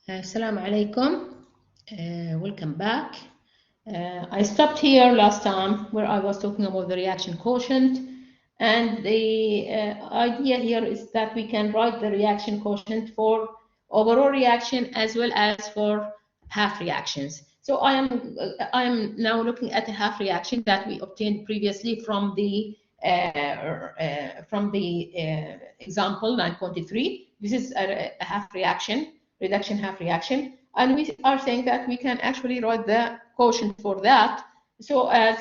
Assalamu alaikum. Welcome back. I stopped here last time where I was talking about the reaction quotient, and the idea here is that we can write the reaction quotient for overall reaction as well as for half reactions. So I am now looking at a half reaction that we obtained previously from the example 9.3. This is a half reaction, reduction half reaction, and we are saying that we can actually write the quotient for that. So as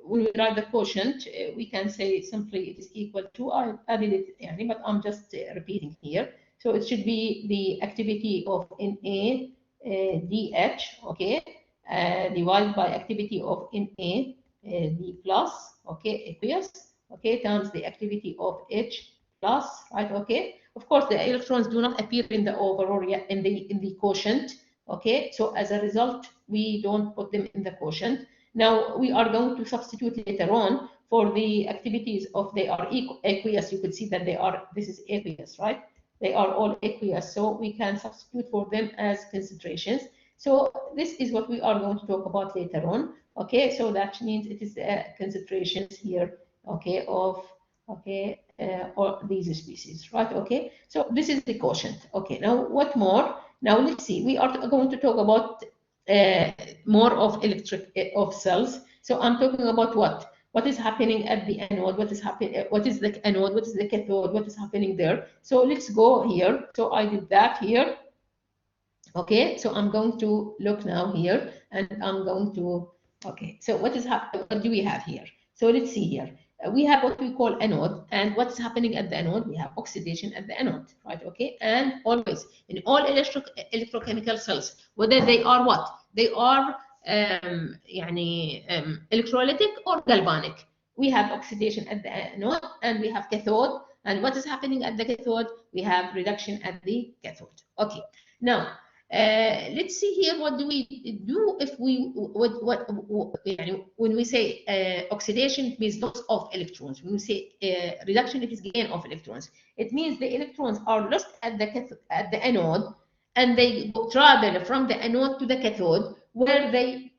when we write the quotient, we can say simply it is equal to, I added it, but I'm just repeating here. So it should be the activity of Na dH, okay, divided by activity of Na D plus, okay, aqueous, okay, times the activity of H plus, right, okay. Of course, the electrons do not appear in the overall in the quotient, okay. So as a result, we don't put them in the quotient. Now we are going to substitute later on for the activities of they are aqueous. You could see that they are. This is aqueous, right? They are all aqueous, so we can substitute for them as concentrations. So this is what we are going to talk about later on. Okay, so that means it is concentrations here, okay, of or these species, right? Okay, so this is the quotient. Okay, now what more? Now let's see. We are going to talk about more of of cells. So I'm talking about what? What is happening at the anode? What is happening? What is the anode? What is the cathode? What is happening there? So let's go here. So I did that here. Okay, so I'm going to look now here, and I'm going to. Okay, so what is happening? What do we have here? So let's see here. We have what we call anode, and what's happening at the anode? We have oxidation at the anode, right? Okay, and always in all electrochemical cells, whether they are what? They are electrolytic or galvanic. We have oxidation at the anode, and we have cathode. And what is happening at the cathode? We have reduction at the cathode. Okay, now. Let's see here. What do we do if we when we say oxidation, it means loss of electrons. When we say reduction, it is gain of electrons. It means the electrons are lost at the anode, and they travel from the anode to the cathode, where they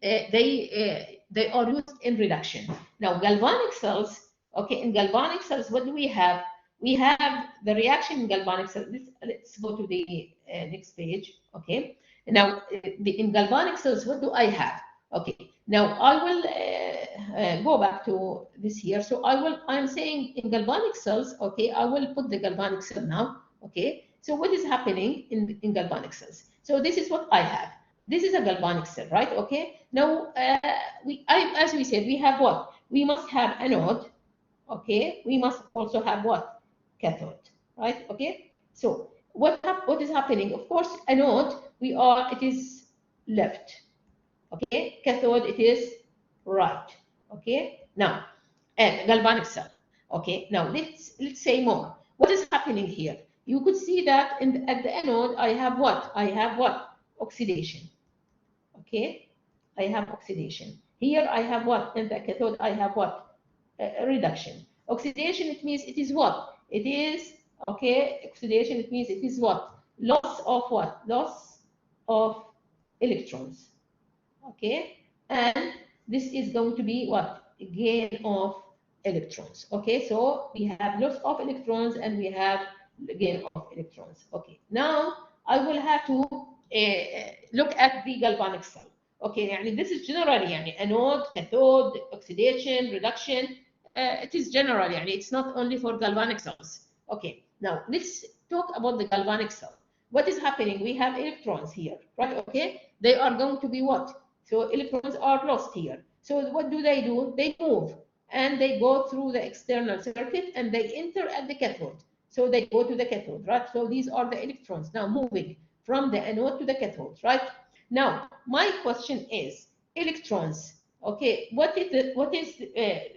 are used in reduction. Now, galvanic cells. Okay, in galvanic cells, what do we have? We have the reaction in galvanic cells. Let's go to the next page. Okay. Now, in galvanic cells, what do I have? Okay. Now, I will go back to this here. So I'm saying in galvanic cells, okay, I will put the galvanic cell now. Okay. So what is happening in galvanic cells? So this is what I have. This is a galvanic cell, right? Okay. Now, as we said, we have what? We must have anode. Okay. We must also have what? Cathode, right? Okay, so what is happening? Of course, anode it is left. Okay, cathode it is right. Okay, now galvanic cell. Okay, now let's say more. What is happening here? You could see that at the anode I have what? I have what? Oxidation. Okay, I have oxidation. Here I have what? In the cathode I have what? Reduction. Oxidation, it means it is what? It is, okay, oxidation, it means it is what? Loss of what? Loss of electrons. Okay, and this is going to be what? Gain of electrons. Okay, so we have loss of electrons and we have gain of electrons. Okay, now I will have to look at the galvanic cell. Okay, this is generally anode, cathode, oxidation, reduction. It is general, it's not only for galvanic cells. Okay, now let's talk about the galvanic cell. What is happening? We have electrons here, right? Okay, they are going to be what? So electrons are lost here. So what do? They move and they go through the external circuit and they enter at the cathode. So they go to the cathode, right? So these are the electrons now moving from the anode to the cathode, right? Now, my question is, electrons, okay, what is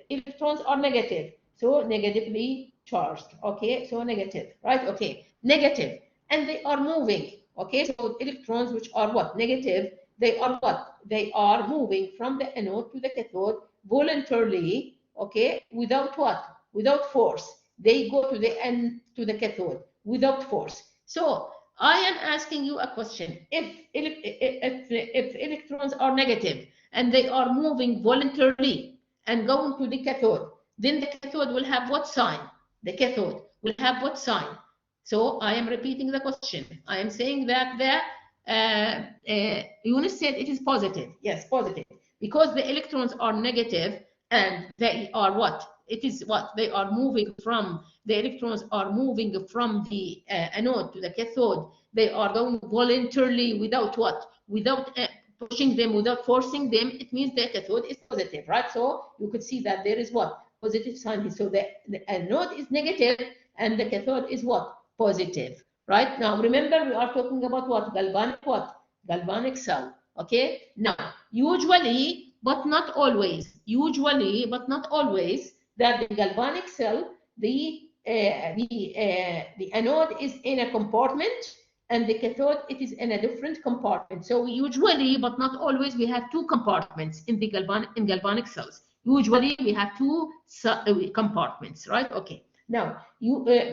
electrons are negative, so negatively charged, okay, so negative, right? Okay, negative, and they are moving, okay, so electrons which are what? Negative, they are what? They are moving from the anode to the cathode voluntarily, okay, without what? Without force. They go to the cathode without force. So I am asking you a question. If electrons are negative and they are moving voluntarily and going to the cathode, then the cathode will have what sign? The cathode will have what sign? So I am repeating the question. I am saying that Eunice said it is positive. Yes, positive. Because the electrons are negative and they are what? It is what? They are moving from, the electrons are moving from the anode to the cathode. They are going voluntarily without what? Without pushing them, without forcing them. It means the cathode is positive, right? So you could see that there is what? Positive sign here. So the anode is negative and the cathode is what? Positive, right? Now remember, we are talking about what? Galvanic what? Galvanic cell. Okay. Now, usually, but not always, usually, but not always, that the galvanic cell, the anode is in a compartment and the cathode, it is in a different compartment. So usually, but not always, we have two compartments in the galvanic cells. Usually we have two compartments, right? Okay. Now,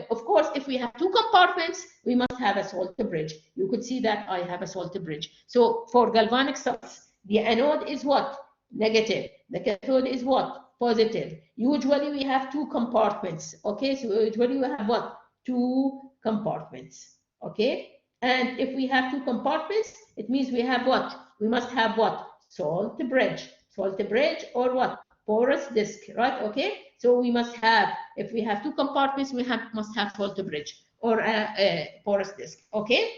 of course, if we have two compartments, we must have a salt bridge. You could see that I have a salt bridge. So for galvanic cells, the anode is what? Negative. The cathode is what? Positive. Usually we have two compartments. Okay, so usually we have what? Two compartments. Okay, and if we have two compartments, it means we have what? We must have what? Salt bridge. Salt bridge or what? Porous disk, right? Okay, so we must have, if we have two compartments, we must have salt bridge or a porous disk. Okay,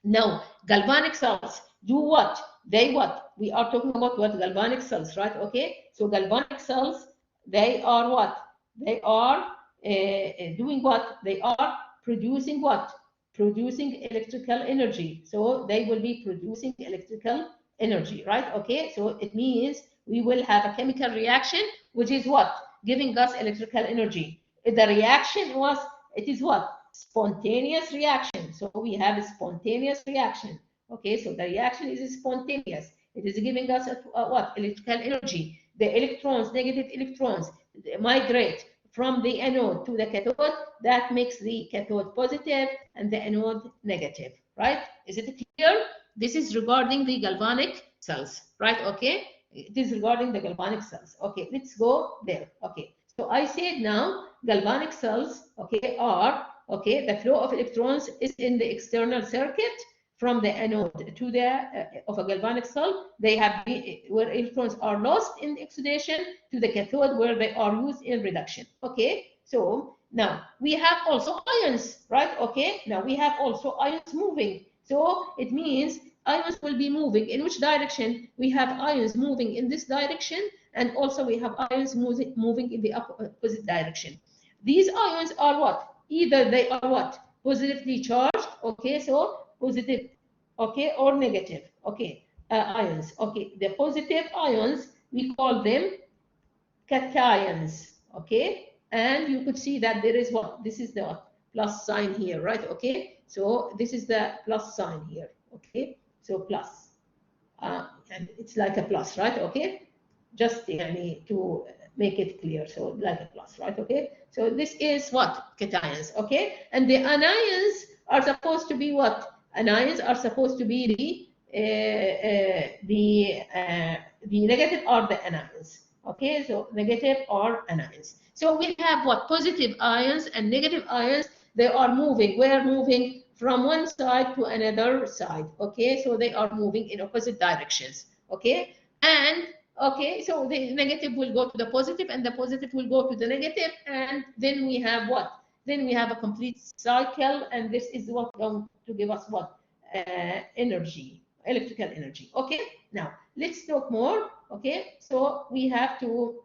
now galvanic cells do what? They what? We are talking about what? Galvanic cells, right? Okay, so galvanic cells, they are what? They are doing what? They are producing what? Producing electrical energy. So they will be producing electrical energy, right? Okay, so it means we will have a chemical reaction, which is what? Giving us electrical energy. The reaction was, it is what? Spontaneous reaction. So we have a spontaneous reaction. Okay, so the reaction is spontaneous. It is giving us what? Electrical energy. The electrons, negative electrons, migrate from the anode to the cathode. That makes the cathode positive and the anode negative, right? Is it clear? This is regarding the galvanic cells, right? Okay, it is regarding the galvanic cells. Okay, let's go there. Okay, so I said now galvanic cells, okay, are, okay, the flow of electrons is in the external circuit from the anode to the of a galvanic cell. They have where electrons are lost in oxidation to the cathode where they are used in reduction. Okay, so now we have also ions, right? Okay, now we have also ions moving. So it means ions will be moving in which direction? We have ions moving in this direction, and also we have ions moving in the opposite direction. These ions are what? Either they are what? Positively charged, okay, so positive, okay, or negative, okay, ions. Okay, the positive ions, we call them cations, okay, and you could see that there is what? This is the plus sign here, right? Okay, so this is the plus sign here, okay, so plus, and it's like a plus, right? Okay, just to make it clear, so like a plus, right? Okay, so this is what? Cations, okay, and the anions are supposed to be what? Anions are supposed to be the negative or the anions. Okay, so negative or anions. So we have what? Positive ions and negative ions. They are moving. Where moving? From one side to another side. Okay, so they are moving in opposite directions. Okay, and okay, so the negative will go to the positive and the positive will go to the negative, and then we have what? Then we have a complete cycle, and this is what going to give us what? Energy, electrical energy. Okay, now let's talk more. Okay, so we have to,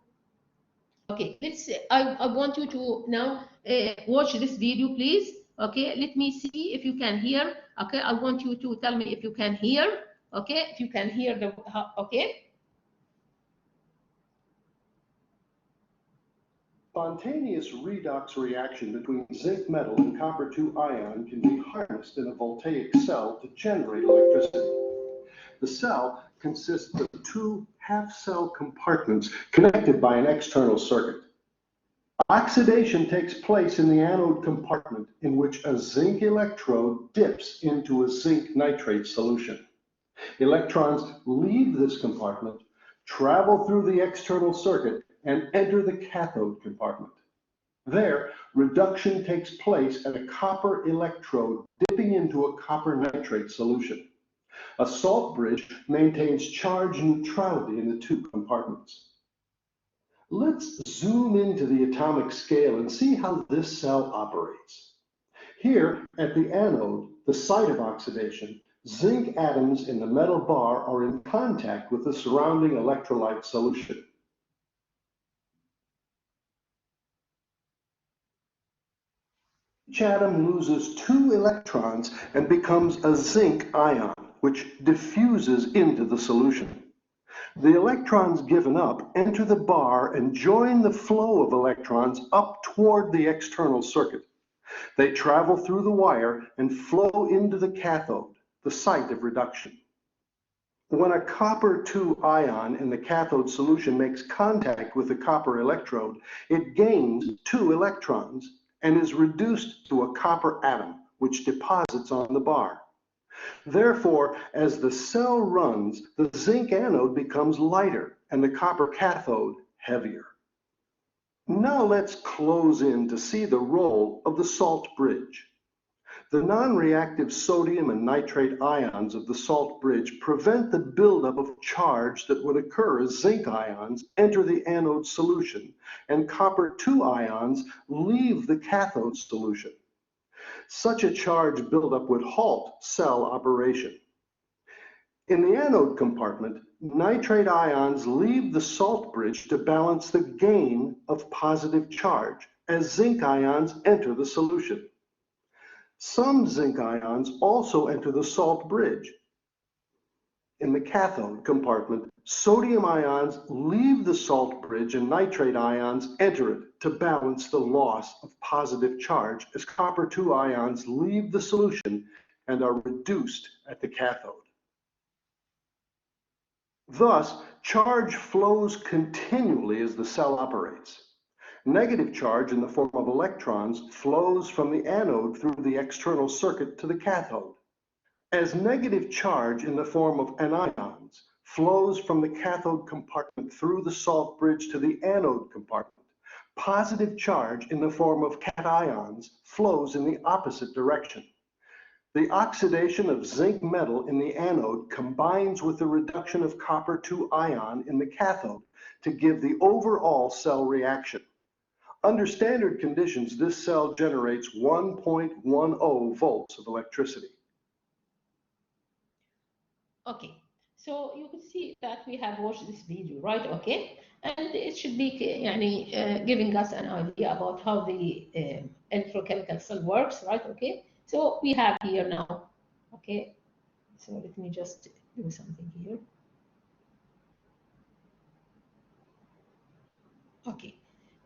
okay, let's, I want you to now watch this video, please. Okay, let me see if you can hear. Okay, I want you to tell me if you can hear. Okay, if you can hear the, okay. Spontaneous redox reaction between zinc metal and copper 2 ion can be harnessed in a voltaic cell to generate electricity. The cell consists of two half-cell compartments connected by an external circuit. Oxidation takes place in the anode compartment in which a zinc electrode dips into a zinc nitrate solution. Electrons leave this compartment, travel through the external circuit, and enter the cathode compartment. There, reduction takes place at a copper electrode dipping into a copper nitrate solution. A salt bridge maintains charge neutrality in the two compartments. Let's zoom into the atomic scale and see how this cell operates. Here, at the anode, the site of oxidation, zinc atoms in the metal bar are in contact with the surrounding electrolyte solution. Each atom loses 2 electrons and becomes a zinc ion, which diffuses into the solution. The electrons given up enter the bar and join the flow of electrons up toward the external circuit. They travel through the wire and flow into the cathode, the site of reduction. When a copper 2 ion in the cathode solution makes contact with the copper electrode, it gains 2 electrons and is reduced to a copper atom, which deposits on the bar. Therefore, as the cell runs, the zinc anode becomes lighter and the copper cathode heavier. Now let's close in to see the role of the salt bridge. The non-reactive sodium and nitrate ions of the salt bridge prevent the buildup of charge that would occur as zinc ions enter the anode solution and copper 2 ions leave the cathode solution. Such a charge buildup would halt cell operation. In the anode compartment, nitrate ions leave the salt bridge to balance the gain of positive charge as zinc ions enter the solution. Some zinc ions also enter the salt bridge. In the cathode compartment, sodium ions leave the salt bridge and nitrate ions enter it to balance the loss of positive charge as copper 2 ions leave the solution and are reduced at the cathode. Thus, charge flows continually as the cell operates. Negative charge in the form of electrons flows from the anode through the external circuit to the cathode. As negative charge in the form of anions flows from the cathode compartment through the salt bridge to the anode compartment, positive charge in the form of cations flows in the opposite direction. The oxidation of zinc metal in the anode combines with the reduction of copper 2 ion in the cathode to give the overall cell reaction. Under standard conditions, this cell generates 1.10 volts of electricity. Okay, so you could see that we have watched this video, right? Okay, and it should be giving us an idea about how the electrochemical cell works, right? Okay, so we have here now, okay, so let me just do something here. Okay.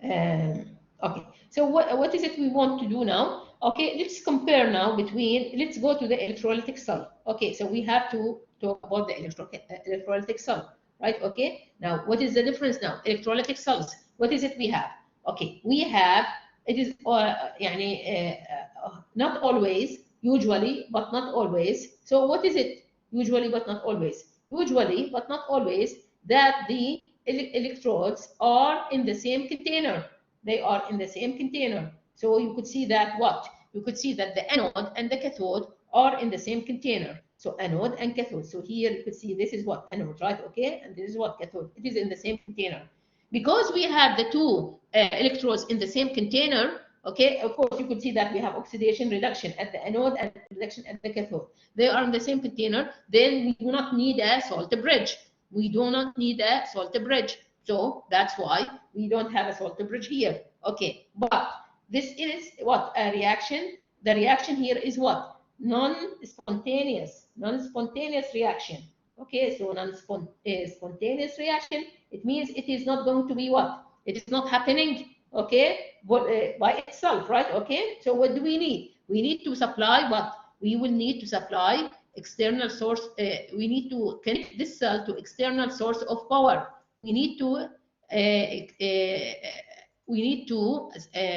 Okay, so what is it we want to do now? Okay, let's compare now between, let's go to the electrolytic cell. Okay, so we have to talk about the electrolytic cell, right? Okay, now what is the difference now? Electrolytic cells, what is it we have? Okay, we have, it is not always, usually, but not always. So what is it? Usually, but not always. Usually, but not always, that the electrodes are in the same container. They are in the same container. So you could see that what? You could see that the anode and the cathode are in the same container. So anode and cathode. So here you could see this is what? Anode, right? Okay, and this is what? Cathode. It is in the same container. Because we have the two electrodes in the same container, okay, of course you could see that we have oxidation reduction at the anode and reduction at the cathode. They are in the same container, then we do not need a salt bridge. We do not need a salt bridge. So that's why we don't have a salt bridge here. Okay, but this is what? A reaction. The reaction here is what? Non-spontaneous reaction. Okay, so non-spontaneous reaction, it means it is not going to be what? It is not happening, okay, but, by itself, right? Okay, so what do we need? We need to supply what? We will need to supply external source. We need to connect this cell to external source of power. We need to we need to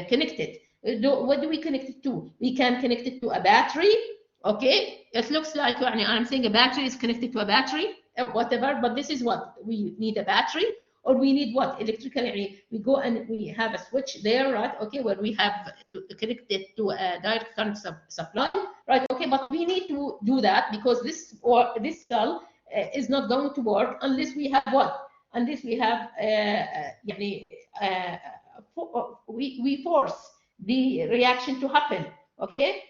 connect it. What do we connect it to? We can connect it to a battery. Okay, it looks like I'm saying a battery is connected to a battery, whatever, but this is what we need, a battery. Or we need what? Electrical. We go and we have a switch there, right? Okay, where we have connected to a direct current supply, right? Okay, but we need to do that because this cell is not going to work unless we have what? Unless we have we force the reaction to happen. Okay.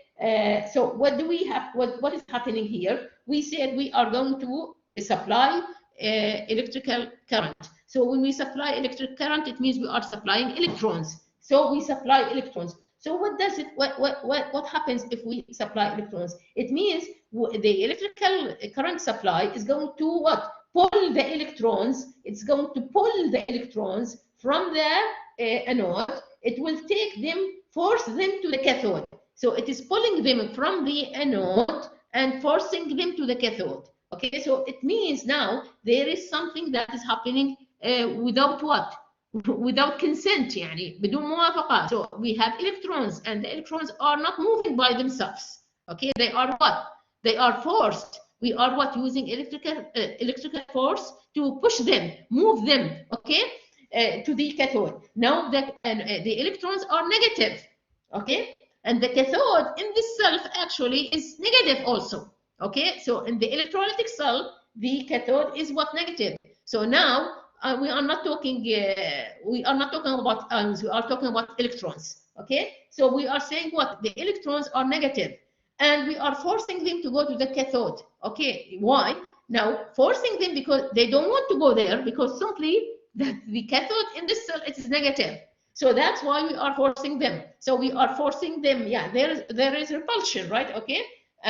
So what do we have? What is happening here? We said we are going to supply electrical current. So when we supply electric current, it means we are supplying electrons. So we supply electrons. So what does it? What happens if we supply electrons? It means the electrical current supply is going to what? Pull the electrons. It's going to pull the electrons from the anode. It will take them, force them to the cathode. So it is pulling them from the anode and forcing them to the cathode. Okay, so it means now there is something that is happening without what? Without consent, يعني بدون موافقة. So we have electrons, and the electrons are not moving by themselves. Okay, they are what? They are forced. We are what? Using electrical force to push them, move them. Okay, to the cathode. Now the electrons are negative. Okay, and the cathode in this self actually is negative also. Okay, so in the electrolytic cell, the cathode is what? Negative. So now we are not talking about ions. We are talking about electrons. Okay, so we are saying what? The electrons are negative, and we are forcing them to go to the cathode. Okay, why? Now forcing them because they don't want to go there, because simply that the cathode in this cell, it is negative. So that's why we are forcing them. So we are forcing them. Yeah, there is repulsion, right? Okay,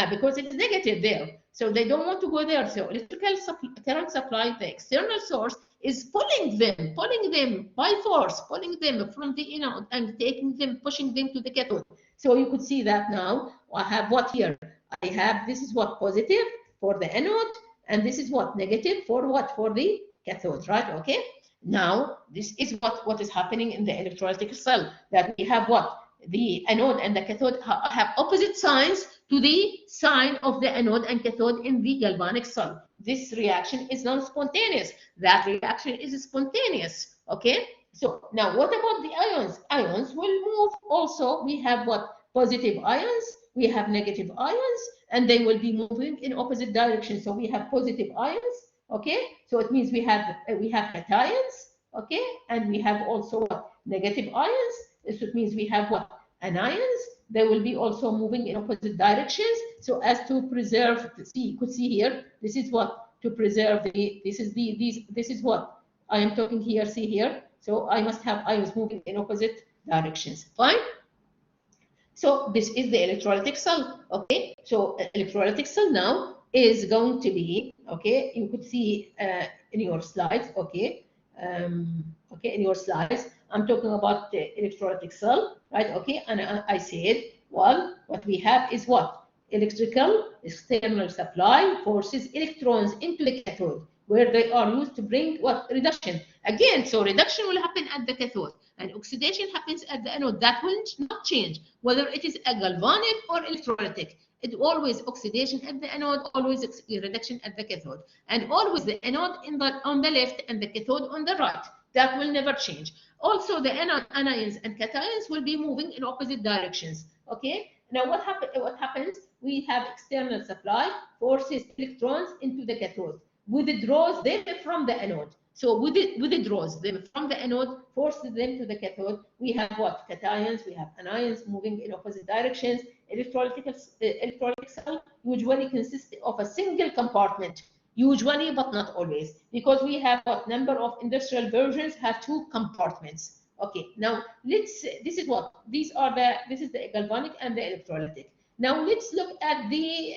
because it is negative there. So they don't want to go there. So electrical current supply, the external source, is pulling them by force, pulling them from the anode and taking them, pushing them to the cathode. So you could see that now. I have what here? I have, this is what? Positive for the anode, and this is what? Negative for what? For the cathode, right? Okay. Now, this is what is happening in the electrolytic cell, that we have what? The anode and the cathode have opposite signs to the sign of the anode and cathode in the galvanic cell. This reaction is non-spontaneous. That reaction is spontaneous. Okay? So now what about the ions? Ions will move also. We have what? Positive ions, we have negative ions, and they will be moving in opposite directions. So we have positive ions. Okay, so it means we have cations, okay, and we have also what? Negative ions. So it means we have what? Anions. They will be also moving in opposite directions, so as to preserve. See, you could see here. This is what? To preserve the. This is what I am talking here. See here. So I must have ions moving in opposite directions. Fine. So this is the electrolytic cell. Okay, so electrolytic cell now is going to be, okay, you could see in your slides, okay, okay, in your slides, I'm talking about the electrolytic cell, right? Okay, and I said, well, what we have is what? Electrical external supply forces electrons into the cathode, where they are used to bring what? Reduction. Again, so reduction will happen at the cathode, and oxidation happens at the anode. That will not change, whether it is a galvanic or electrolytic. It always oxidation at the anode, always reduction at the cathode, and always the anode on the left and the cathode on the right. That will never change. Also, the anions and cations will be moving in opposite directions. Okay. Now, what happens? We have external supply forces electrons into the cathode, withdraws them from the anode. So withdraws them from the anode, forces them to the cathode. We have what? Cations, we have anions moving in opposite directions. Electrolytic cell usually consists of a single compartment, usually but not always, because we have what? Number of industrial versions have two compartments. Okay, now this is what? This is the galvanic and the electrolytic. Now let's look at the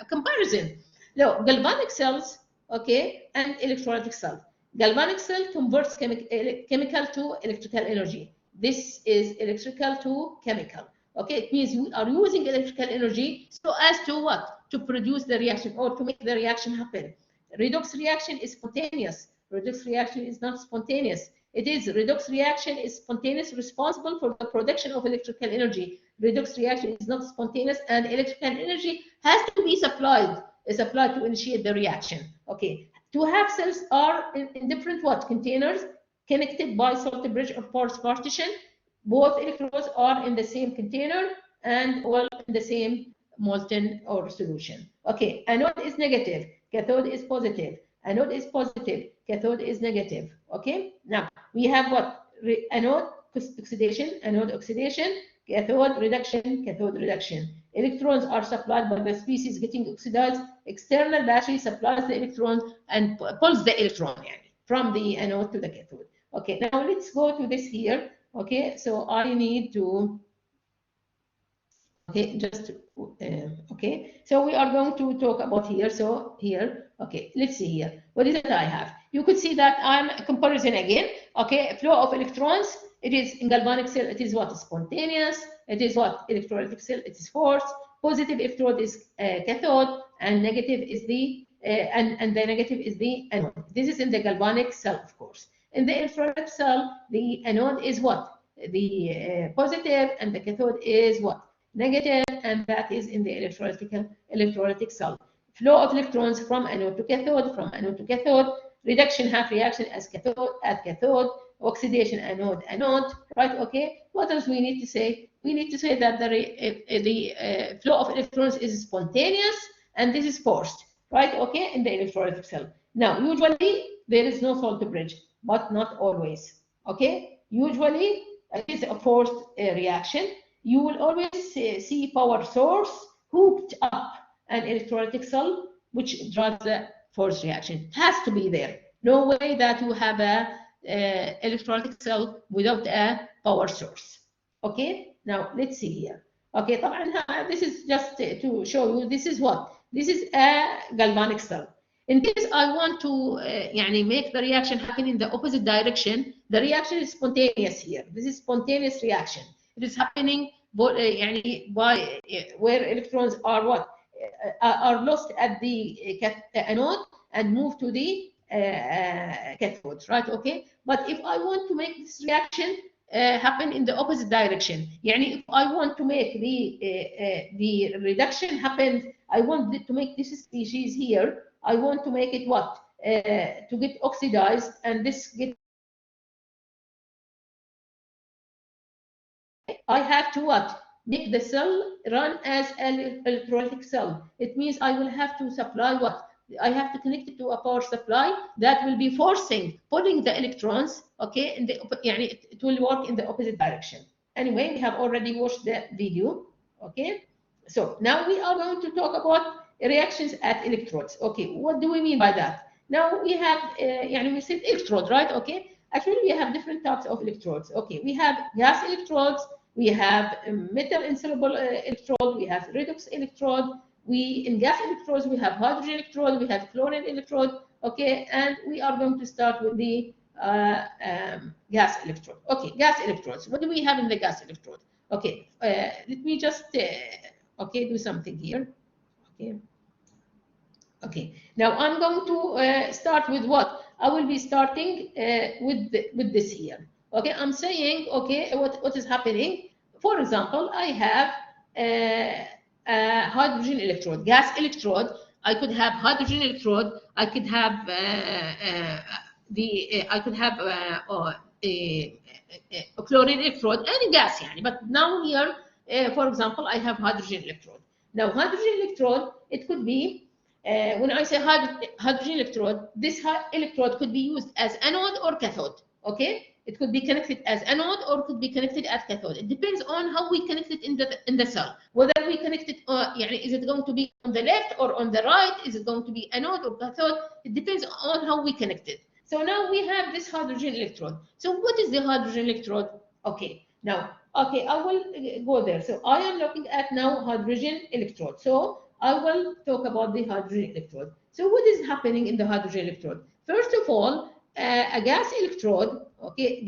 comparison. Now, galvanic cells, okay, and electrolytic cell. Galvanic cell converts chemical to electrical energy. This is electrical to chemical. Okay, it means we are using electrical energy so as to what? To produce the reaction or to make the reaction happen. Redox reaction is spontaneous. Redox reaction is not spontaneous. It is redox reaction is spontaneous, responsible for the production of electrical energy. Redox reaction is not spontaneous, and electrical energy has to be supplied to initiate the reaction. Okay, to have cells are in different what containers connected by salt bridge or porous partition. Both electrodes are in the same container and well in the same molten or solution. Okay, anode is negative, cathode is positive. Anode is positive, cathode is negative. Okay, now we have what? Anode oxidation, cathode reduction. Electrons are supplied by the species getting oxidized. External battery supplies the electrons and pulls the electron from the anode to the cathode. Okay, now let's go to this here. Okay, so I need to, okay, just, okay, so we are going to talk about here. So here, okay, let's see here. What is it I have? You could see that I'm a comparison again. Okay, flow of electrons. It is in galvanic cell. It is what? Spontaneous. It is what? Electrolytic cell. It is forced. Positive electrode is cathode, and negative is the and the negative is the anode. This is in the galvanic cell, of course. In the electrolytic cell, the anode is what? The positive, and the cathode is what? Negative, and that is in the electrolytic cell. Flow of electrons from anode to cathode, reduction half reaction as cathode, oxidation anode, right? Okay. What else we need to say? We need to say that the flow of electrons is spontaneous and this is forced, right? Okay, in the electrolytic cell. Now, usually there is no salt bridge, but not always. Okay, usually it is a forced reaction. You will always see power source hooked up an electrolytic cell, which drives the forced reaction. It has to be there. No way that you have a electrolytic cell without a power source. Okay, now let's see here. Okay, this is just to show you. This is what? This is a galvanic cell. In case I want to make the reaction happen in the opposite direction, the reaction is spontaneous here. This is spontaneous reaction. It is happening by where electrons are what? Are lost at the anode and move to the cathode, right? Okay, but if I want to make this reaction happen in the opposite direction, if I want to make the reduction happen, I want to make this species here, I want to make it what? To get oxidized, and this get, I have to what? Make the cell run as an electrolytic cell. It means I will have to supply what? I have to connect it to a power supply that will be pulling the electrons, okay, it will work in the opposite direction. Anyway, we have already watched the video, okay? So now we are going to talk about reactions at electrodes. Okay, what do we mean by that? Now we have, we said electrode, right? Okay, actually we have different types of electrodes. Okay, we have gas electrodes, we have metal insoluble electrode, we have redox electrode. In gas electrodes, we have hydrogen electrode, we have chlorine electrode, okay, and we are going to start with the gas electrode. Okay, gas electrodes. What do we have in the gas electrode? Okay, let me just do something here. Okay. Now I'm going to start with what? I will be starting with this here. Okay, I'm saying, okay, what is happening? For example, I have hydrogen electrode, gas electrode. I could have hydrogen electrode. I could have a chlorine electrode, any gas, but now here, for example, I have hydrogen electrode. Now, hydrogen electrode, it could be, when I say hydrogen electrode, this electrode could be used as anode or cathode, okay? It could be connected as anode or could be connected as cathode. It depends on how we connect it in the cell. Whether we connect it, is it going to be on the left or on the right? Is it going to be anode or cathode? It depends on how we connect it. So now we have this hydrogen electrode. So what is the hydrogen electrode? Okay, now, okay, I will go there. So I am looking at now hydrogen electrode. So I will talk about the hydrogen electrode. So what is happening in the hydrogen electrode? First of all, a gas electrode, okay,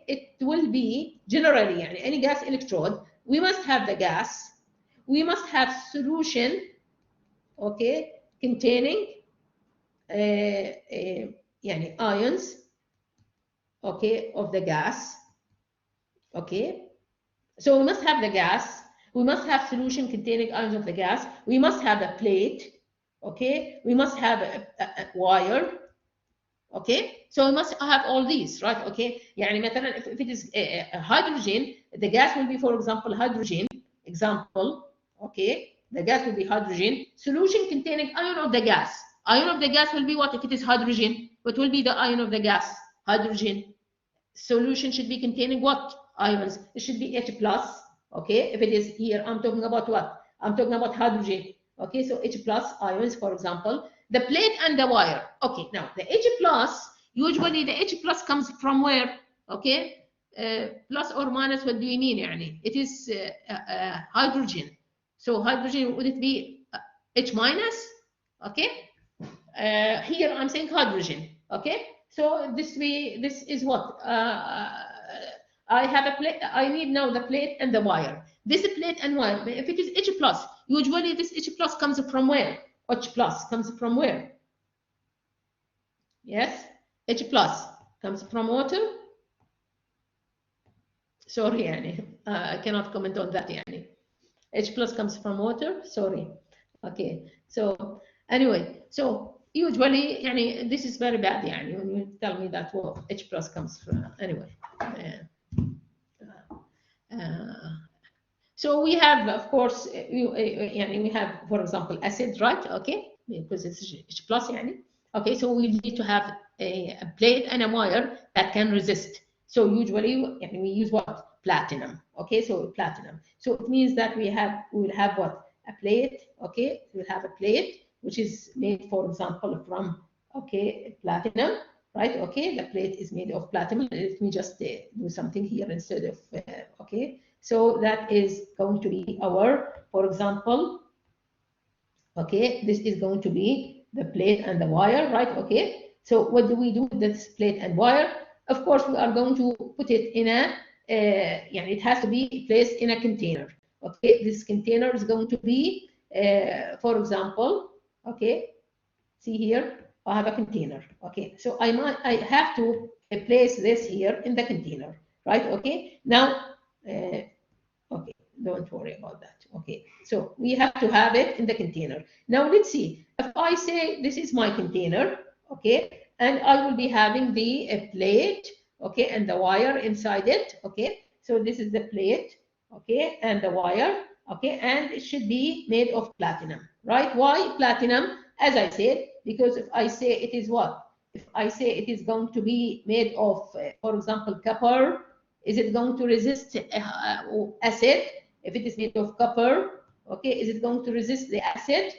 it will be generally, any gas electrode, we must have the gas, we must have solution, okay, containing ions, okay, of the gas, okay. So we must have the gas, we must have solution containing ions of the gas, we must have a plate, okay, we must have a wire, okay. So we must have all these, right? Okay, يعني مثلا if it is hydrogen, the gas will be, for example, hydrogen, example, okay, the gas will be hydrogen, solution containing ion of the gas. Ion of the gas will be what? If it is hydrogen, what will be the ion of the gas? Hydrogen. Solution should be containing what? Ions. It should be H plus, okay. If it is here, I'm talking about what? I'm talking about hydrogen, okay. So H plus ions, for example. The plate and the wire, okay. Now the H plus, usually the H plus comes from where? Okay, plus or minus, what do you mean يعني? It is hydrogen. So hydrogen, would it be H minus? Okay, here I'm saying hydrogen, okay. So this is what I have a plate. I need now the plate and the wire. This plate and wire, if it is H plus, usually this H plus comes from where? H plus comes from where? Yes, H plus comes from water. Sorry يعني I cannot comment on that يعني. H plus comes from water, sorry. Okay, so anyway, so usually يعني this is very bad يعني when you tell me that, well, H plus comes from, anyway. So we have, of course, we have, for example, acid, right? Okay, because it's H plus يعني. Okay, so we need to have a plate and a wire that can resist. So usually we use what? Platinum. Okay, so platinum. So it means that we will have what? A plate. Okay, we'll have a plate which is made, for example, from, okay, platinum, right? Okay, the plate is made of platinum. Let me just do something here instead of okay. So that is going to be our, for example, okay, this is going to be the plate and the wire, right? Okay, so what do we do with this plate and wire? Of course, we are going to put it in a, it has to be placed in a container. Okay, this container is going to be, for example, okay, see here, I have a container. Okay, so I have to place this here in the container, right? Okay, now, okay, don't worry about that. Okay, so we have to have it in the container. Now let's see, if I say this is my container, okay, and I will be having the plate, okay, and the wire inside it, okay. So this is the plate, okay, and the wire, okay, and it should be made of platinum, right? Why platinum? As I said, because if I say it is what? If I say it is going to be made of, for example, copper, is it going to resist acid? If it is made of copper, okay, is it going to resist the acid?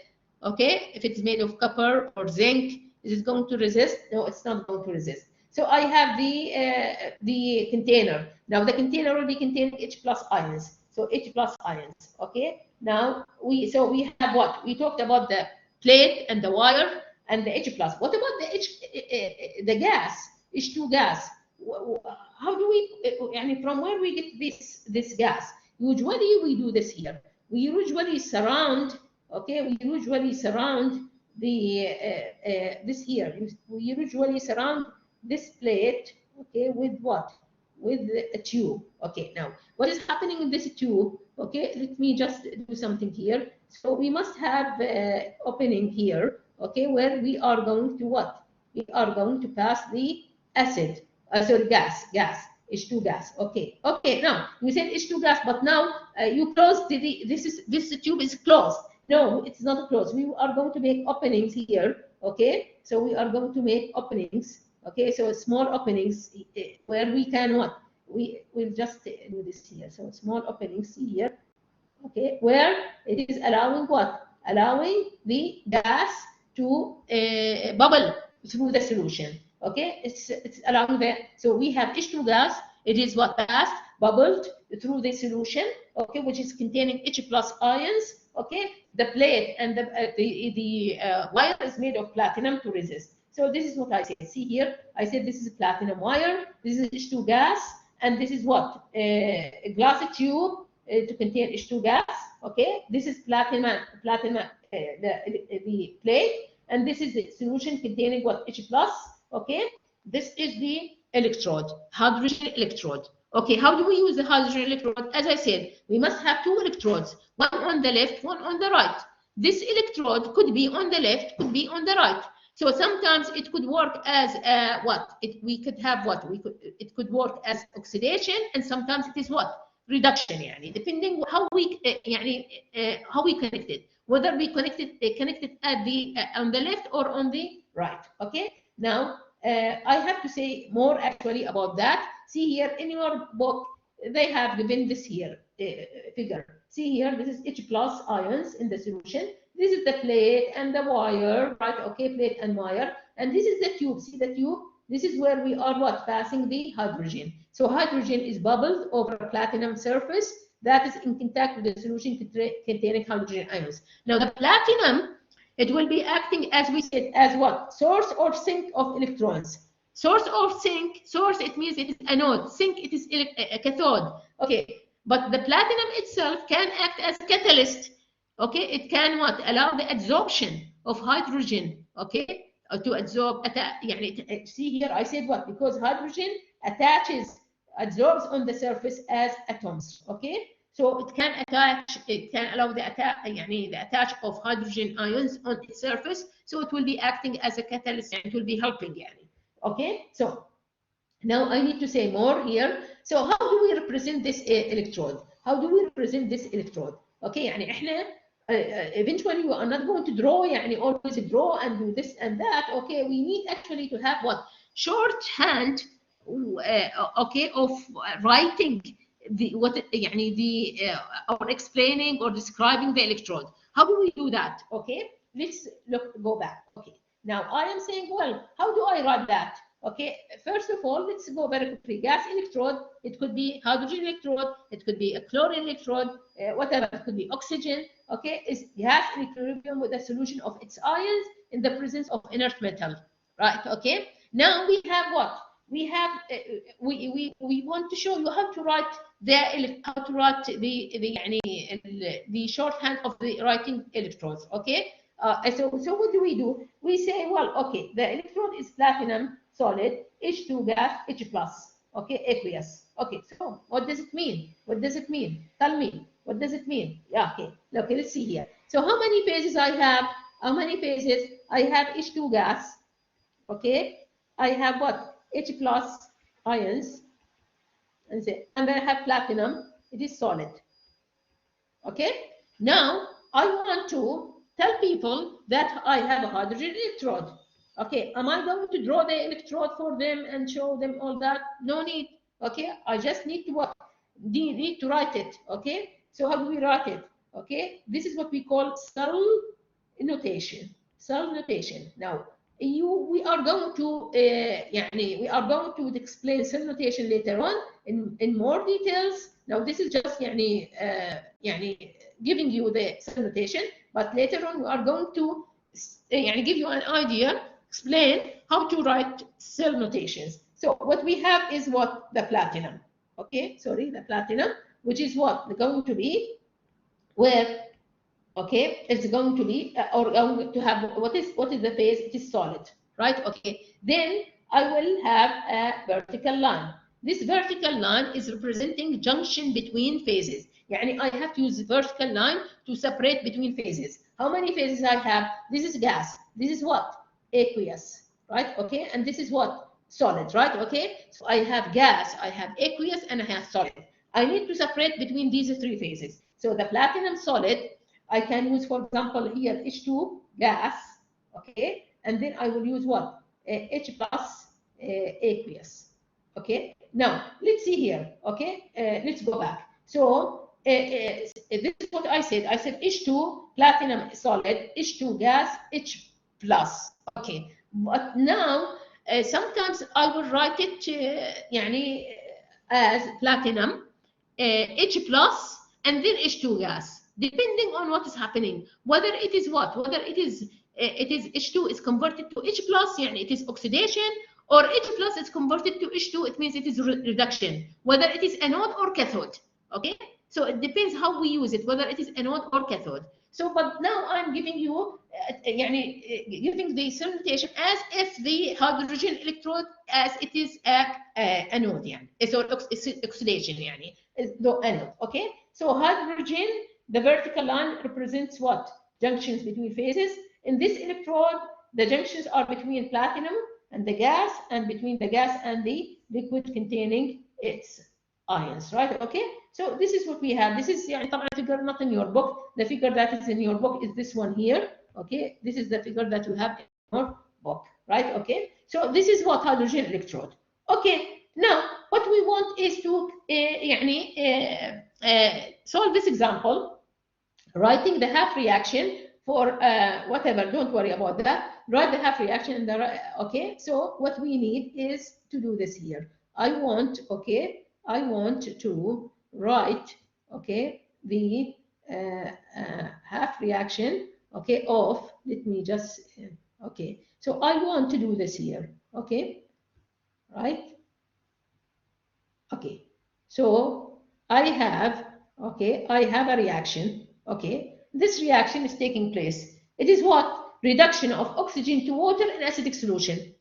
Okay, if it's made of copper or zinc, is it going to resist? No, it's not going to resist. So I have the container. Now the container will be containing H plus ions. So H plus ions. Okay. Now we have what? We talked about the plate and the wire and the H plus. What about the gas? H2 gas. How do we, from where we get this gas? Usually we do this here. We usually surround, okay, we usually surround the this here. We usually surround this plate, okay, with what? With a tube. Okay, now what is happening in this tube? Okay, let me just do something here. So we must have opening here, okay, where we are going to what? We are going to pass the acid. Sorry, gas, H2 gas. Okay, okay. Now you said H2 gas, but now you closed this tube is closed. No, it's not closed. We are going to make openings here. Okay, so we are going to make openings. Okay, so small openings where we can what? We will just do this here. So small openings here. Okay, where it is allowing what? Allowing the gas to bubble through the solution. Okay, it's allowing that. So we have H2 gas. It is what passed, bubbled through the solution. Okay, which is containing H plus ions. Okay, the plate and the wire is made of platinum to resist. So this is what I said. See here, I said this is platinum wire. This is H2 gas, and this is what? A glass tube to contain H2 gas. Okay, this is platinum, the plate, and this is the solution containing what? H plus. Okay, this is the electrode, hydrogen electrode. Okay, how do we use the hydrogen electrode? As I said, we must have two electrodes, one on the left, one on the right. This electrode could be on the left, could be on the right. So sometimes it could work as we could have it could work as oxidation, and sometimes it is what? Reduction, يعني, depending how we how we connect it, whether we connected at the on the left or on the right. Okay, now I have to say more actually about that. See here in your book, they have given this here figure. See here, this is H plus ions in the solution. This is the plate and the wire, right? Okay, plate and wire. And this is the tube. See the tube? This is where we are what? Passing the hydrogen. So hydrogen is bubbled over a platinum surface that is in contact with the solution containing hydrogen ions. Now the platinum, it will be acting, as we said, as what? Source or sink of electrons. Source or sink, source, it means it is anode. Sink, it is a cathode. Okay, but the platinum itself can act as catalyst. Okay, it can what? Allow the absorption of hydrogen. Okay, to absorb. See here, I said what? Because hydrogen absorbs on the surface as atoms. Okay, so it can attach. It can allow the attach of hydrogen ions on its surface. So it will be acting as a catalyst, and it will be helping. Okay, so now I need to say more here. So how do we represent this electrode? How do we represent this electrode? Okay, يعني احنا eventually we are not going to draw, always draw and do this and that. Okay, we need actually to have what? Shorthand, okay, of writing or explaining or describing the electrode. How do we do that? Okay, let's go back. Okay, now I am saying, well, how do I write that? Okay, first of all, let's go very quickly. Gas electrode, it could be hydrogen electrode, it could be a chlorine electrode, whatever, it could be oxygen. Okay, is gas in equilibrium with a solution of its ions in the presence of inert metal, right? Okay, now we have what? We have we want to show you how to write the shorthand of the writing electrodes. Okay, so what do? We say, well, okay, the electrode is platinum solid, H2 gas, H plus, okay, aqueous. Okay, so what does it mean? What does it mean? Tell me, what does it mean? Yeah, okay, let's see here. So how many phases I have? How many phases? I have H2 gas, okay, I have what? H plus ions, and then I have platinum, it is solid. Okay, now I want to tell people that I have a hydrogen electrode. Okay, am I going to draw the electrode for them and show them all that? No need. Okay, I just need to what? Need to write it. Okay, so how do we write it? Okay, this is what we call cell notation. Cell notation. Now, we are going to explain cell notation later on in more details. Now, this is just giving you the cell notation, but later on we are going to give you an idea, explain how to write cell notations. So what we have is what? The platinum. Okay, sorry, the platinum, which is what? Going to be where? Okay, it's going to be or going to have what is the phase? It is solid, right? Okay, then I will have a vertical line. This vertical line is representing junction between phases. I have to use the vertical line to separate between phases. How many phases I have? This is gas. This is what? Aqueous, right? Okay, and this is what? Solid, right? Okay, so I have gas, I have aqueous, and I have solid. I need to separate between these three phases. So the platinum solid, I can use, for example, here H2 gas, okay, and then I will use what? H plus aqueous, okay. Now let's see here, okay. Let's go back. So this is what I said. I said H2 platinum solid, H2 gas, H plus, okay. But now sometimes I will write it as platinum H plus and then H2 gas, depending on what is happening, whether it is what, whether it is H2 is converted to H plus, it is oxidation, or H plus is converted to H2, it means it is reduction, whether it is anode or cathode. Okay, so it depends how we use it, whether it is anode or cathode. So, but now I'm giving you, giving the salutation as if the hydrogen electrode as it is a anode, يعني. So oxidation, يعني, the anode. Okay. So hydrogen, the vertical line represents what? Junctions between phases. In this electrode, the junctions are between platinum and the gas, and between the gas and the liquid containing its ions, right? Okay. So this is what we have. This is يعني طبعا figure not in your book. The figure that is in your book is this one here. Okay. This is the figure that you have in your book, right? Okay. So this is what hydrogen electrode. Okay. Now what we want is to solve this example, writing the half reaction for whatever. Don't worry about that. Write the half reaction in the okay. So what we need is to do this here. I want to write, okay, the half reaction, okay, of, let me just, okay, so I want to do this here, okay, right, okay, so I have a reaction, okay, this reaction is taking place. It is what? Reduction of oxygen to water in acidic solution.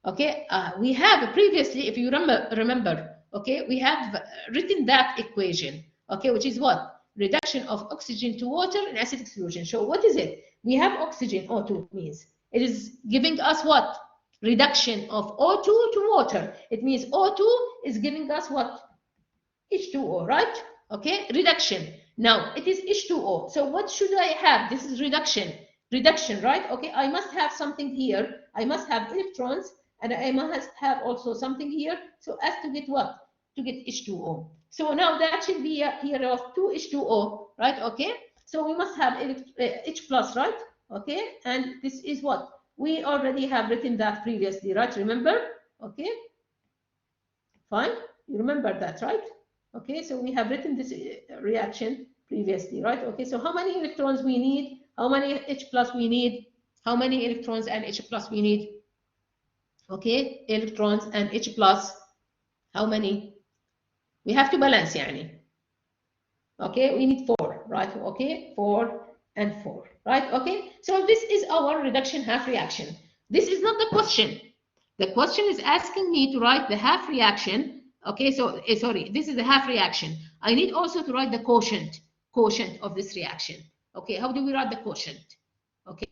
Okay, we have previously, if you remember, okay, we have written that equation, okay, which is what? Reduction of oxygen to water in acidic solution. So what is it? We have oxygen, O2 means. It is giving us what? Reduction of O2 to water. It means O2 is giving us what? H2O, right? Okay, reduction. Now it is H2O. So what should I have? This is reduction, right? Okay, I must have something here. I must have electrons, and I must have also something here. So as to get what? To get H2O. So now that should be here of 2H2O, right? Okay, so we must have H plus, right? Okay, and this is what? We already have written that previously, right? Remember? Okay, fine. You remember that, right? Okay, so we have written this reaction previously, right? Okay, so how many electrons we need? How many H plus we need? How many electrons and H plus we need? Okay, electrons and H plus, how many? We have to balance, يعني. Okay, we need 4, right? Okay, 4 and 4, right? Okay, so this is our reduction half reaction. This is not the question. The question is asking me to write the half reaction. Okay, so sorry, this is the half reaction. I need also to write the quotient of this reaction. Okay, how do we write the quotient? Okay.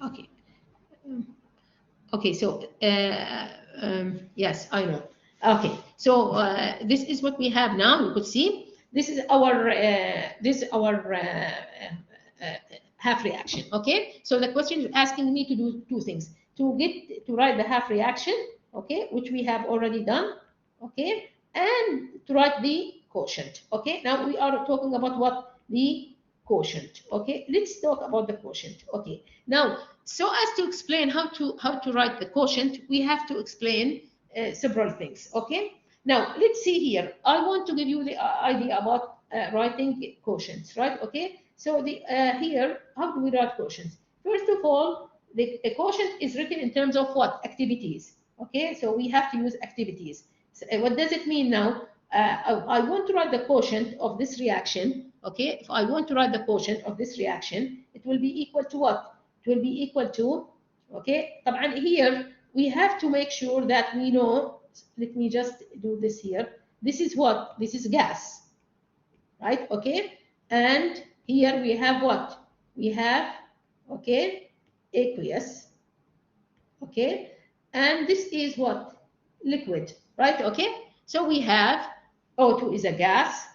Okay. Okay, so yes, I know. Okay, so this is what we have now. You could see this is our half reaction. Okay, so the question is asking me to do two things: to write the half reaction, okay, which we have already done, okay, and to write the quotient. Okay, now we are talking about what? The quotient. Okay, let's talk about the quotient. Okay, now so as to explain how to write the quotient, we have to explain several things. Okay, now let's see here. I want to give you the idea about writing quotients, right? Okay, so the here, how do we write quotients? First of all, the quotient is written in terms of what? Activities. Okay, so we have to use activities. So, what does it mean now? I want to write the quotient of this reaction. Okay, if I want to write the quotient of this reaction, it will be equal to what? It will be equal to, okay, طبعا here we have to make sure that we know, let me just do this here. This is what? This is gas, right? Okay, and here we have what? We have, okay, aqueous, okay, and this is what? Liquid, right? Okay, so we have O2 is a gas,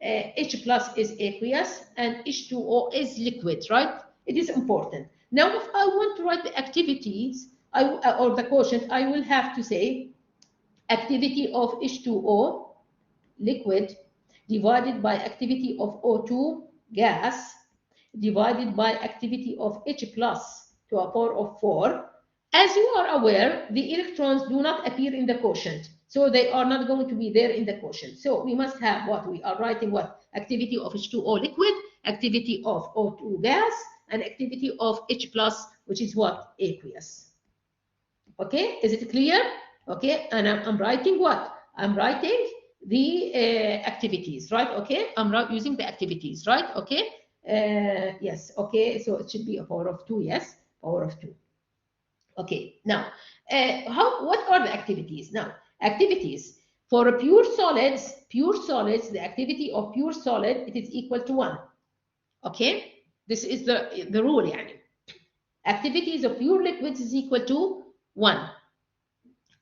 H plus is aqueous and H2O is liquid, right? It is important. Now, if I want to write the activities or the quotient, I will have to say activity of H2O liquid divided by activity of O2 gas divided by activity of H plus to a power of 4. As you are aware, the electrons do not appear in the quotient, so they are not going to be there in the quotient. So we must have what we are writing, what activity of H2O liquid, activity of O2 gas, and activity of H plus, which is what? Aqueous. Okay, is it clear? Okay, and I'm writing what? I'm writing the activities, right? Okay, I'm using the activities, right? Okay, yes, okay, so it should be a power of 2, yes, power of 2. Okay, now, what are the activities? Now, activities for pure solids, the activity of pure solid, it is equal to 1. Okay, this is the rule, yani. Activities of pure liquids is equal to 1.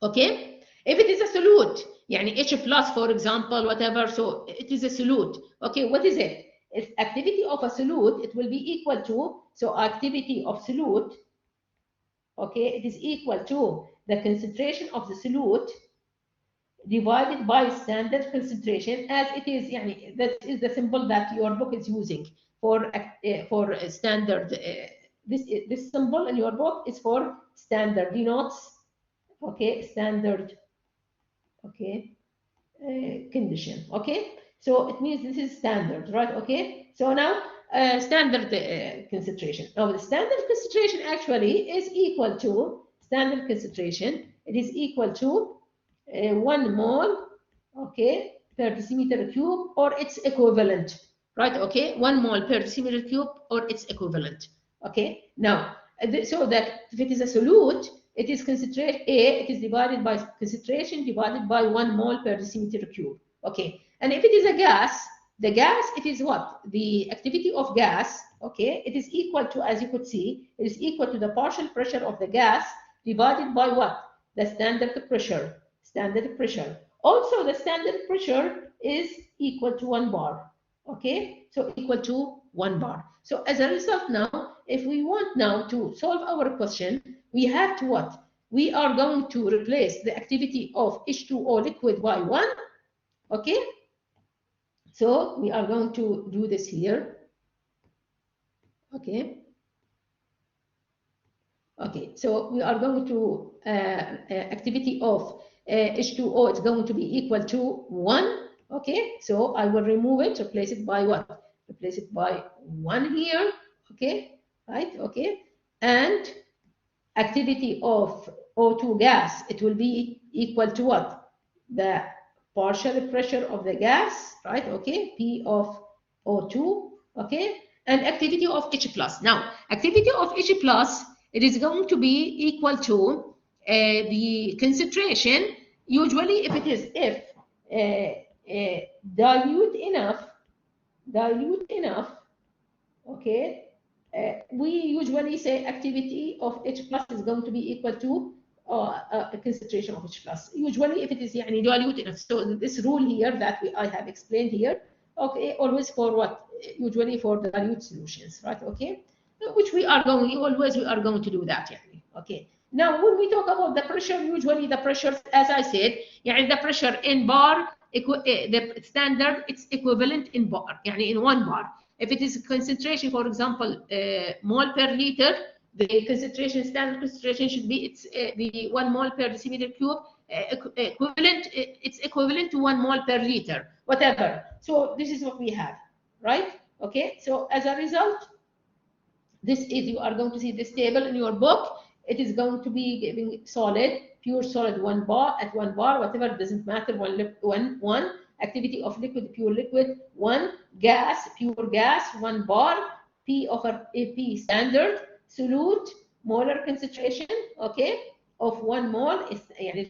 Okay, if it is a solute, يعني H plus, for example, whatever, so it is a solute. Okay, what is it? If activity of a solute, it will be equal to, so activity of solute, okay, it is equal to the concentration of the solute divided by standard concentration, as it is, يعني, that is the symbol that your book is using for standard. This symbol in your book is for standard, denotes, okay, standard, okay, condition. Okay, so it means this is standard, right? Okay, so now standard concentration. Now the standard concentration actually is equal to standard concentration. It is equal to 1 mole, okay, per decimeter cube, or its equivalent, right? Okay, 1 mole per decimeter cube or its equivalent. Okay, now so that if it is a solute, it is concentration A, it is divided by concentration divided by 1 mole per decimeter cube. Okay, and if it is a gas, the gas, it is what? The activity of gas, okay, it is equal to, as you could see, it is equal to the partial pressure of the gas divided by what? The standard pressure. Standard pressure. Also, the standard pressure is equal to 1 bar. Okay, so equal to 1 bar. So as a result now, if we want now to solve our question, we have to what? We are going to replace the activity of H2O liquid by 1. Okay, so we are going to do this here. Okay. Okay, so we are going to activity of H2O is going to be equal to 1. Okay, so I will remove it, replace it by what? Replace it by 1 here. Okay, right? Okay, and activity of O2 gas, it will be equal to what? The partial pressure of the gas, right? Okay, P of O2. Okay, and activity of H plus. Now, activity of H plus, it is going to be equal to the concentration. Usually, if it is dilute enough, okay, we usually say activity of H plus is going to be equal to a concentration of H plus. Usually, if it is يعني dilute enough, so this rule here that I have explained here, okay, always for what? Usually for the dilute solutions, right? Okay, which we are going to do that, يعني. Okay. Now, when we talk about the pressure, usually the pressure, as I said, يعني the pressure in bar, the standard, it's equivalent in bar, يعني in 1 bar. If it is concentration, for example, mole per liter, the concentration, standard concentration should be the 1 mole per decimeter cube equivalent. It's equivalent to 1 mole per liter, whatever. So this is what we have, right? Okay. So as a result, this is, you are going to see this table in your book. It is going to be giving solid, pure solid 1 bar at 1 bar, whatever, doesn't matter. One activity of liquid, pure liquid, 1 gas, pure gas, 1 bar, P over AP standard, solute, molar concentration, okay, of 1 mole is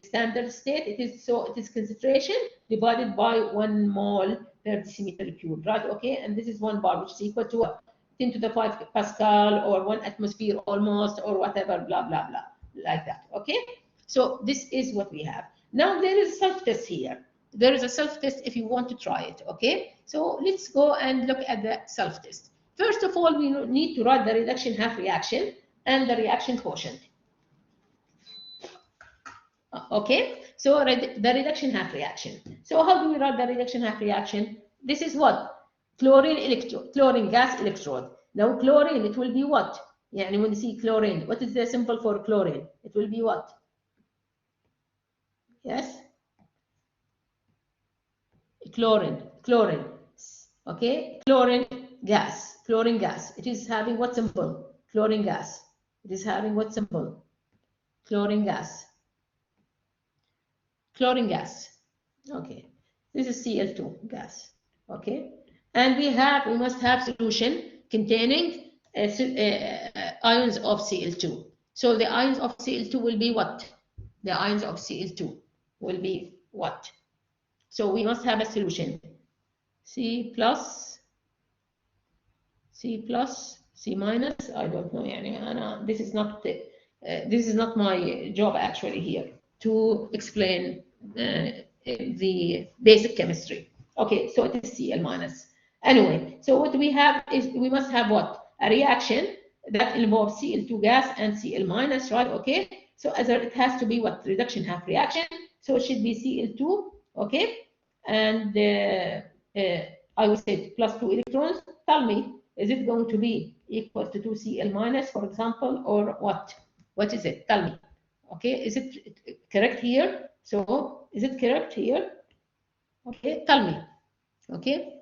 standard state. It is concentration divided by 1 mole per decimeter cube, right? Okay, and this is 1 bar, which is equal to 10 to the 5 Pascal or 1 atmosphere almost, or whatever, blah, blah, blah, like that. Okay, so this is what we have. Now there is a self-test here. There is a self-test if you want to try it. Okay, So let's go and look at the self-test. First of all, we need to write the reduction half reaction and the reaction quotient. Okay, so the reduction half reaction. So how do we write the reduction half reaction? This is what? Chlorine gas electrode. Now chlorine, it will be what? Yeah, when you see chlorine, what is the symbol for chlorine? It will be what? Yes? Chlorine. Okay, chlorine gas. It is having what symbol? Chlorine gas. It is having what symbol? Chlorine gas. Okay, this is Cl2 gas. Okay, and we must have solution containing ions of Cl2. So the ions of Cl2 will be what? The ions of Cl2 will be what? So we must have a solution. C plus, C minus. I don't know. This is not my job actually here to explain the basic chemistry. Okay, so it is Cl minus. Anyway, so what we have is we must have what? A reaction that involves Cl2 gas and Cl minus, right? Okay, so it has to be what? Reduction half reaction. So it should be Cl2, okay? And I will say plus 2 electrons. Tell me, is it going to be equal to 2 Cl minus, for example, or what? What is it? Tell me. Okay, is it correct here? So is it correct here? Okay, tell me. Okay,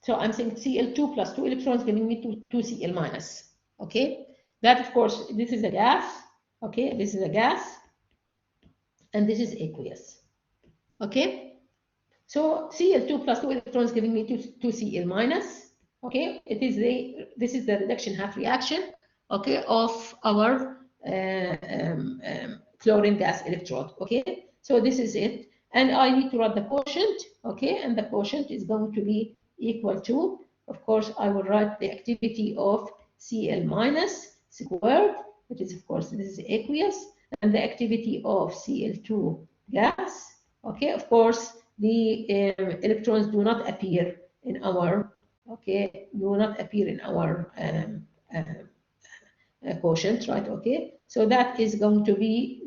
so I'm saying Cl2 plus 2 electrons giving me 2 Cl minus. Okay, that of course, this is a gas. Okay, this is a gas, and this is aqueous. Okay. So Cl2 plus 2 electrons giving me 2 Cl minus. Okay, this is the reduction half reaction. Okay, of our chlorine gas electrode. Okay, so this is it, and I need to write the quotient. Okay, and the quotient is going to be equal to, of course, I will write the activity of Cl minus squared, which is of course this is aqueous, and the activity of Cl2 gas. Okay, of course, the electrons do not appear in our quotient, right? Okay, so that is going to be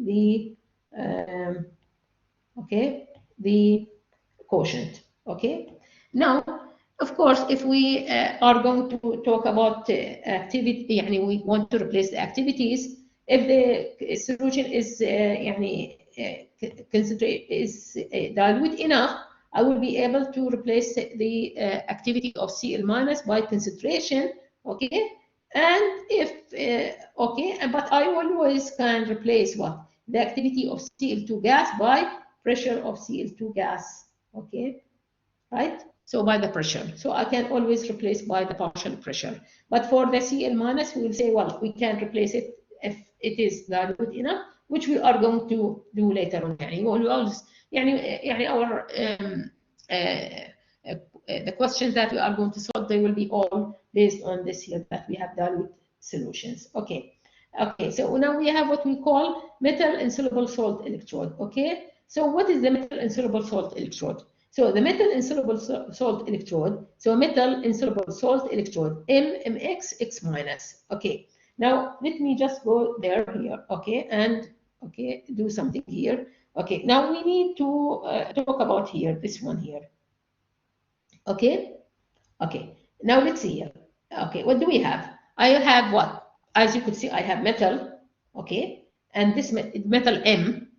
the quotient. Okay, now of course, if we are going to talk about activity, we want to replace the activities. If the solution is dilute enough, I will be able to replace the activity of Cl minus by concentration. Okay, and if but I always can replace what? The activity of Cl2 gas by pressure of Cl2 gas. Okay, right? So by the pressure. So I can always replace by the partial pressure. But for the Cl minus, we will say, well, we can replace it if it is dilute enough, which we are going to do later on. The questions that we are going to solve, they will be all based on this here, that we have dilute solutions. Okay. Okay, so now we have what we call metal insoluble salt electrode. Okay, so what is the metal insoluble salt electrode? So the metal insoluble salt electrode, MX, X minus. Okay, now let me just go there here, okay, and do something here. Okay, now we need to talk about here, this one here. Okay, now let's see here. Okay, what do we have? I have what? As you could see, I have metal, okay, and this metal M,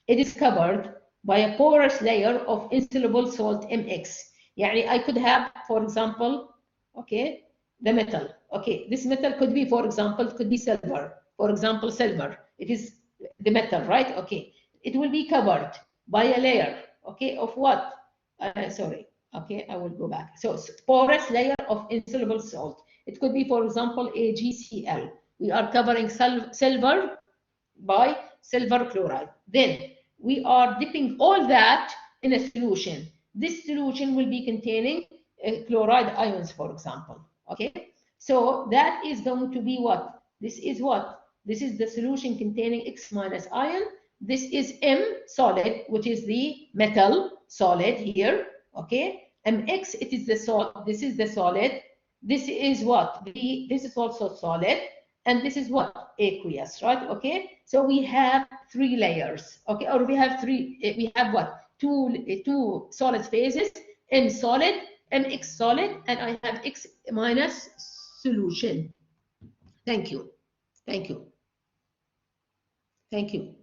it is covered by a porous layer of insoluble salt MX. I could have, for example, okay, the metal. Okay, this metal could be, for example, it could be silver. For example, silver. It is the metal, right? Okay, it will be covered by a layer, okay, of what? Sorry. Okay, I will go back. So porous layer of insoluble salt. It could be, for example, AgCl. We are covering silver by silver chloride. Then we are dipping all that in a solution. This solution will be containing chloride ions, for example. Okay, so that is going to be what? This is what? This is the solution containing X minus ion. This is M solid, which is the metal solid here. Okay, mx, it is the solid. This is the solid. This is what? This is also solid. And this is what? Aqueous, right? Okay. So we have 3 layers. Okay. Or we have what? Two solid phases. M solid, mx solid, and I have x minus solution. Thank you. Thank you. Thank you.